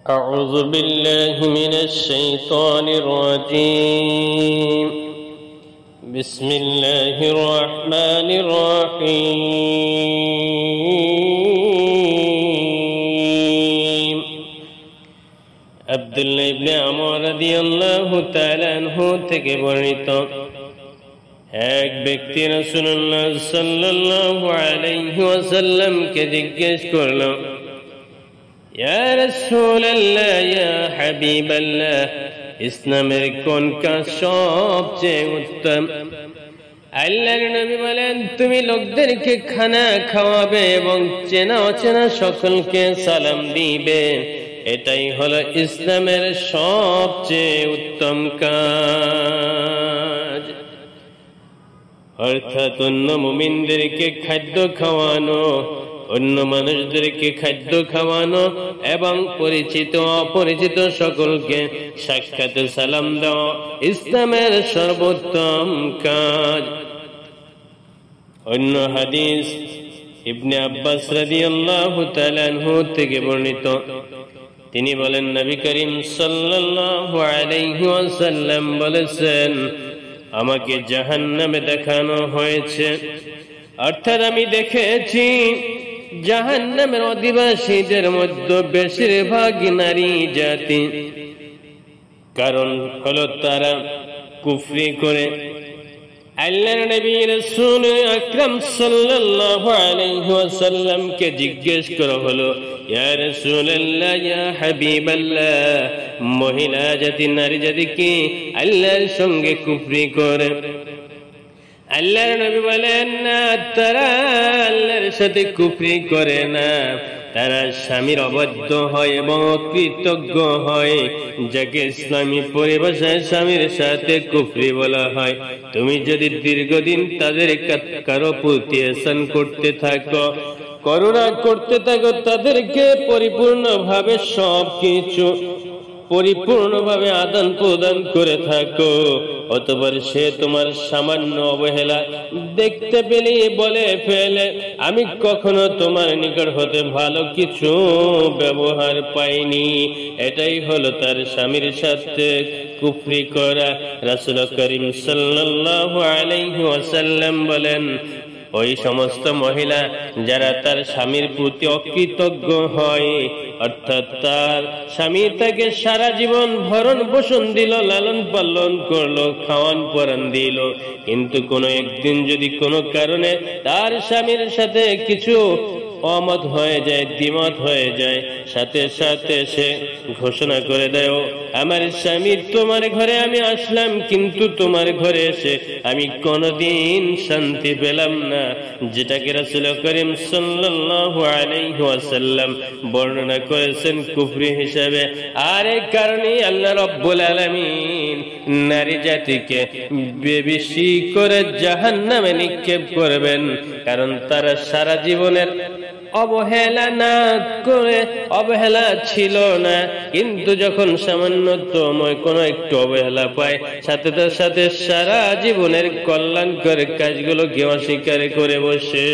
أعوذ بالله من الشيطان الرجيم. بسم الله الرحمن الرحيم. আব্দুল্লাহ ইবনে আমর রাদিয়াল্লাহু তাআলা আনহু থেকে বর্ণিত, এক ব্যক্তি রাসূলুল্লাহ সাল্লাল্লাহু আলাইহি ওয়াসাল্লামকে জিজ্ঞেস করল, ইয়া রাসূলুল্লাহ, ইয়া হাবিবাল্লাহ, ইসলামের কোন কাজ সবচেয়ে উত্তম? আল্লাহর নবী বলেন, তুমি লোকদেরকে খানা খাওয়াবে এবং চেনা অচেনা সকলকে সালাম দিবে, এটাই হলো ইসলামের সবচেয়ে উত্তম কাজ। অর্থাৎ অন্য মুমিনদেরকে খাদ্য খাওয়ানো, অন্য মানুষদেরকে খাদ্য খাওয়ানো এবং পরিচিত অপরিচিত সকলকে সাক্ষাৎ সালাম দেওয়া ইসলামের সর্বোত্তম কাজ। অন্য হাদিস ইবনে আব্বাস রাদিয়াল্লাহু তাআলা আনহু থেকে বর্ণিত, তিনি বলেন, নবী করিম সাল্লাল্লাহু আলাইহি ওয়াসাল্লাম বলেছেন, আমাকে জাহান্নামে দেখানো হয়েছে, অর্থাৎ আমি দেখেছি জাহান্নামের অধিবাসীদের মধ্যে বেশিরভাগ নারী জাতি। কারণ হলো তারা কুফরি করে। আল্লাহর নবী রাসূল আকরাম সাল্লাল্লাহু আলাইহি ওয়াসাল্লামকে জিজ্ঞেস করা হলো, ইয়া রাসূলুল্লাহ, ইয়া হাবিবাল্লাহ, মহিলা জাতি নারী জাতি কি আল্লাহর সঙ্গে কুফরি করে? আল্লাহর নবী বলেন, না, তারা আল্লাহর সাথে কুফরি করে না, তারা স্বামীর অবাধ্য হয় এবং অকৃতজ্ঞ হয়, যাকে ইসলামী পরিভাষায় স্বামীর সাথে কুফরি বলা হয়। তুমি যদি দীর্ঘদিন তাদের কারো প্রতি ইহসান করতে থাকো, করুণা করতে থাকো, তাদেরকে পরিপূর্ণভাবে সবকিছু পরিপূর্ণভাবে আদান প্রদান করে থাকো, অতঃপর সে তোমার সামান্য অবহেলা দেখতে পেলে বলে ফেলে, আমি কখনো তোমার নিকট হতে ভালো কিছু ব্যবহার পাইনি, এটাই হলো তার স্বামীর সাথে কুফরি করা। রাসূল করিম সাল্লাল্লাহু আলাইহি ওয়াসাল্লাম বলেন, ওই সমস্ত মহিলা যারা তার স্বামীর প্রতি অকৃতজ্ঞ হয়, অর্থাৎ তার স্বামী তাকে সারা জীবন ভরণ পোষণ দিল, লালন পালন করলো, খাওয়ান পরান দিল, কিন্তু কোনো একদিন যদি কোনো কারণে তার স্বামীর সাথে কিছু অমত হয়ে যায়, দ্বিমত হয়ে যায়, সাথে সাথে সে ঘোষণা করে দেয়, আমার স্বামী, তোমার ঘরে আমি আসলাম, কিন্তু তোমার ঘরে এসে আমি কোনদিন শান্তি পেলাম না, যেটাকে রাসূল করিম সাল্লাল্লাহু আলাইহি ওয়াসাল্লাম বর্ণনা করেছেন কুফরি হিসাবে। আর এই কারণেই আল্লাহ রাব্বুল আলামিন নারী জাতিকে বেশি করে জাহান্নামে নিক্ষেপ করবেন, কারণ তারা সারা জীবনের অবহেলা না করে, অবহেলা ছিল না, কিন্তু যখন সামান্যতম কোনো একটু অবহেলা পায়, সাথে তার সাথে সারা জীবনের কল্যাণকর কাজগুলোকে অস্বীকার করে বসে।